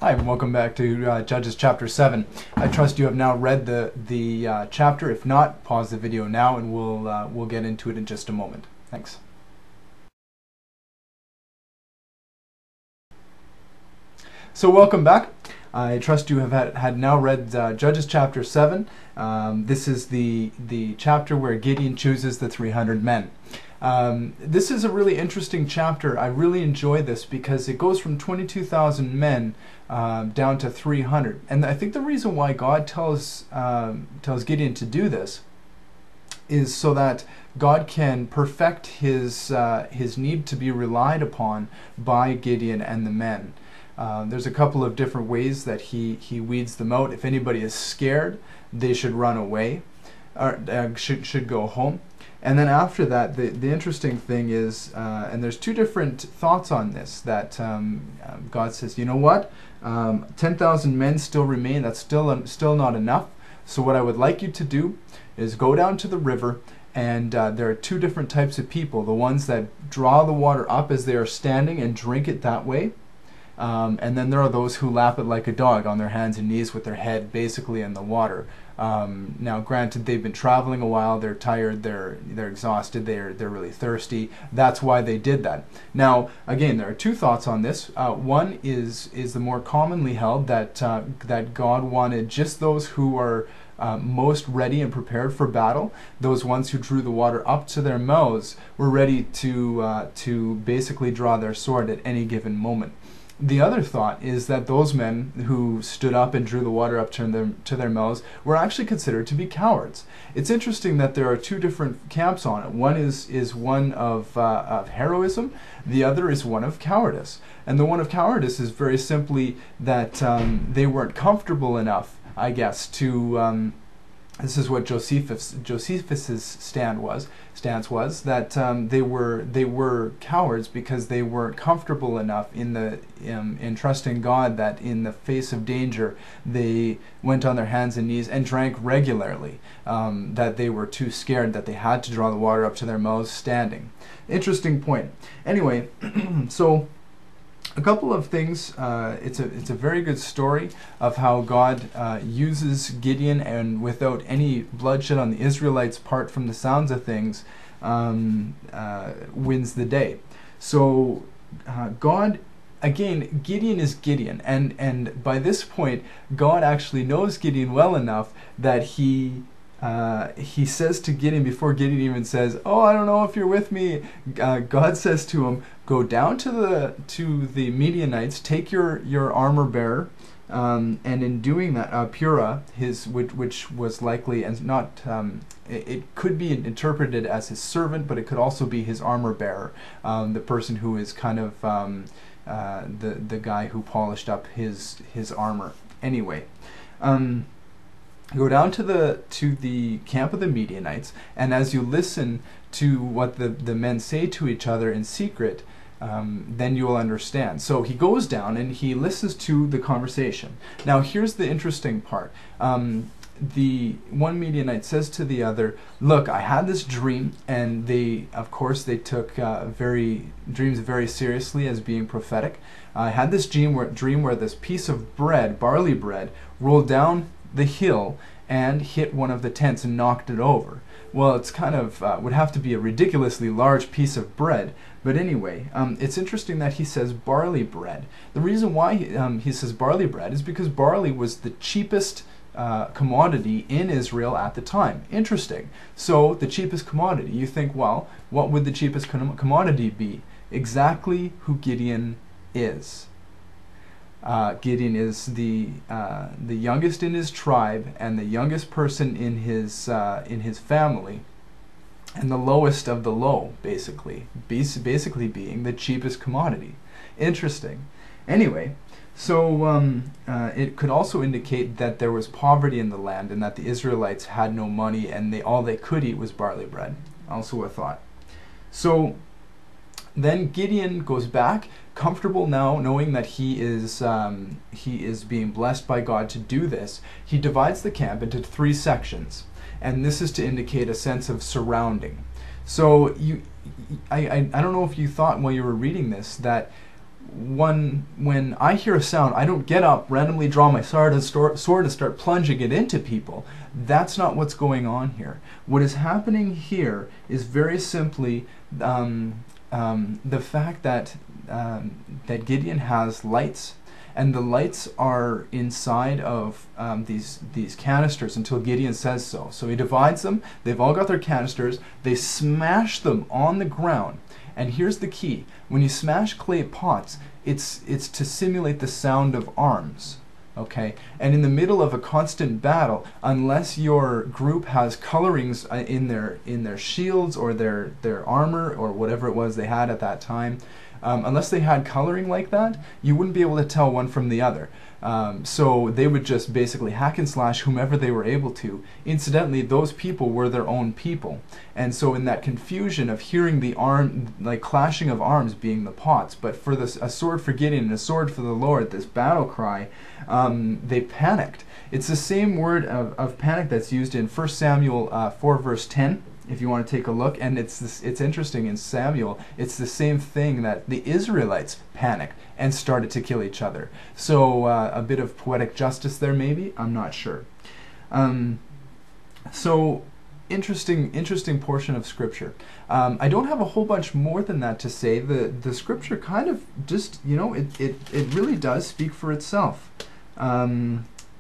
Hi, and welcome back to Judges chapter 7. I trust you have now read the chapter. If not, pause the video now and we'll get into it in just a moment. Thanks. So welcome back. I trust you have had now read Judges chapter 7. This is the chapter where Gideon chooses the 300 men. This is a really interesting chapter. I really enjoy this because it goes from 22,000 men down to 300. And I think the reason why God tells Gideon to do this is so that God can perfect his need to be relied upon by Gideon and the men. There's a couple of different ways that he weeds them out. If anybody is scared, they should run away, or should go home. And then after that, the interesting thing is, and there's two different thoughts on this, that God says, you know what, 10,000 men still remain. That's still not enough. So what I would like you to do is go down to the river, and there are two different types of people. The ones that draw the water up as they are standing and drink it that way. And then there are those who lap it like a dog on their hands and knees with their head basically in the water. Now granted, they've been traveling a while, they're tired, they're exhausted, they're really thirsty. That's why they did that. Now again, there are two thoughts on this. One is the more commonly held, that God wanted just those who are most ready and prepared for battle. Those ones who drew the water up to their mouths were ready to basically draw their sword at any given moment. The other thought is that those men who stood up and drew the water up to their mouths were actually considered to be cowards. It's interesting that there are two different camps on it. One is one of heroism, the other is one of cowardice. And the one of cowardice is very simply that they weren't comfortable enough, I guess, to this is what Josephus's stance was, that they were cowards because they weren't comfortable enough in trusting God, that in the face of danger they went on their hands and knees and drank regularly, that they were too scared, that they had to draw the water up to their mouths standing. Interesting point. Anyway, so a couple of things. It's a very good story of how God uses Gideon, and without any bloodshed on the Israelites' part, from the sounds of things, wins the day. So God, again, Gideon is Gideon, and by this point, God actually knows Gideon well enough that he says to Gideon, before Gideon even says, "Oh, I don't know if you're with me," God says to him, "Go down to the Midianites, take your armor bearer, and in doing that, Purah, which was likely, and not, it could be interpreted as his servant, but it could also be his armor bearer, the person who is kind of the guy who polished up his armor. Anyway." Go down to the camp of the Midianites, and as you listen to what the men say to each other in secret, then you will understand. So he goes down and he listens to the conversation. Now here's the interesting part. The one Midianite says to the other, "Look, I had this dream," and of course they took dreams very seriously as being prophetic. "I had this dream where this piece of bread, barley bread, rolled down the hill and hit one of the tents and knocked it over." Well, it's kind of would have to be a ridiculously large piece of bread, but anyway, it's interesting that he says barley bread. The reason why he says barley bread is because barley was the cheapest commodity in Israel at the time. Interesting. So the cheapest commodity. You think, well, what would the cheapest commodity be? Exactly who Gideon is. Gideon is the youngest in his tribe and the youngest person in his family, and the lowest of the low, basically being the cheapest commodity. Interesting. Anyway, so it could also indicate that there was poverty in the land and that the Israelites had no money and all they could eat was barley bread. Also a thought. So then Gideon goes back, comfortable now, knowing that he is being blessed by God to do this. He divides the camp into 3 sections, and this is to indicate a sense of surrounding. So I don't know if you thought while you were reading this that when I hear a sound, I don't get up, randomly draw my sword and start plunging it into people. That's not what's going on here. What is happening here is very simply the fact that that Gideon has lights, and the lights are inside of these canisters until Gideon says so. So he divides them. They've all got their canisters. They smash them on the ground. And here's the key. When you smash clay pots, it's to simulate the sound of arms. Okay? And in the middle of a constant battle, unless your group has colorings in their shields or their armor or whatever it was they had at that time, unless they had coloring like that, you wouldn't be able to tell one from the other. So they would just basically hack and slash whomever they were able to. Incidentally, those people were their own people. And so in that confusion of hearing the clashing of arms being the pots, but for a sword for Gideon and a sword for the Lord, this battle cry, they panicked. It's the same word of panic that's used in 1 Samuel 4 verse 10. If you want to take a look, and it's interesting in Samuel, it's the same thing that the Israelites panicked and started to kill each other. So a bit of poetic justice there, maybe. I'm not sure. So interesting portion of Scripture. I don't have a whole bunch more than that to say. The Scripture kind of just, it really does speak for itself.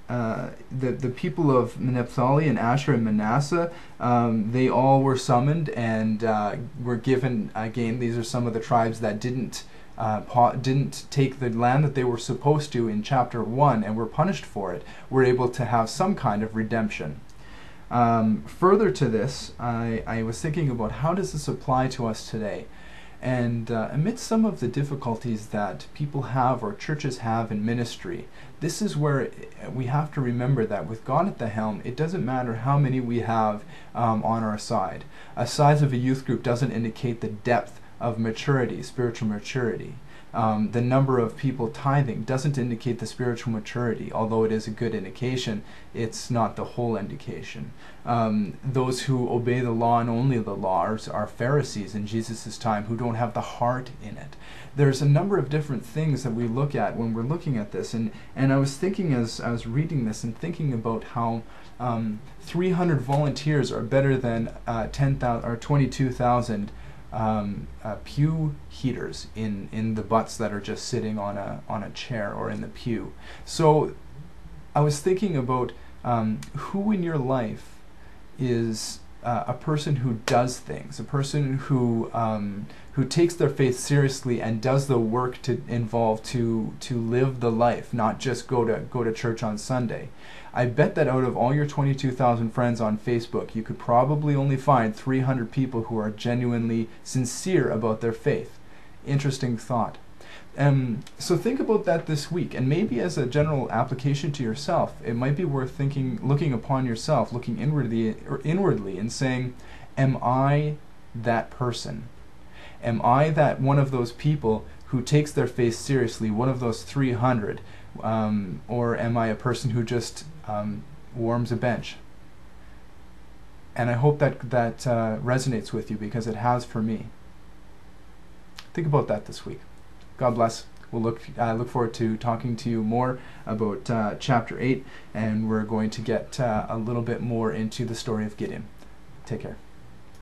The people of Naphtali and Asher and Manasseh, they all were summoned and were given, again, these are some of the tribes that didn't take the land that they were supposed to in chapter 1 and were punished for it, were able to have some kind of redemption. Further to this, I was thinking about how does this apply to us today? And amidst some of the difficulties that people have or churches have in ministry, this is where we have to remember that with God at the helm, it doesn't matter how many we have on our side. A size of a youth group doesn't indicate the depth of maturity, spiritual maturity. The number of people tithing doesn't indicate the spiritual maturity, although it is a good indication. It's not the whole indication. Those who obey the law and only the law are Pharisees in Jesus' time who don't have the heart in it. There's a number of different things that we look at when we're looking at this, and I was thinking as I was reading this and thinking about how 300 volunteers are better than 10,000 or 22,000 pew heaters in the butts that are just sitting on a chair or in the pew. So I was thinking about who in your life is a person who does things, a person who takes their faith seriously and does the work involved to live the life, not just go to church on Sunday. I bet that out of all your 22,000 friends on Facebook, you could probably only find 300 people who are genuinely sincere about their faith. Interesting thought. So think about that this week, and maybe as a general application to yourself, it might be worth looking upon yourself, looking inwardly and saying, am I that person? Am I that one of those people who takes their faith seriously, one of those 300? Or am I a person who just warms a bench? And I hope that resonates with you, because it has for me. Think about that this week. God bless. We'll look forward to talking to you more about chapter 8, and we're going to get a little bit more into the story of Gideon. Take care.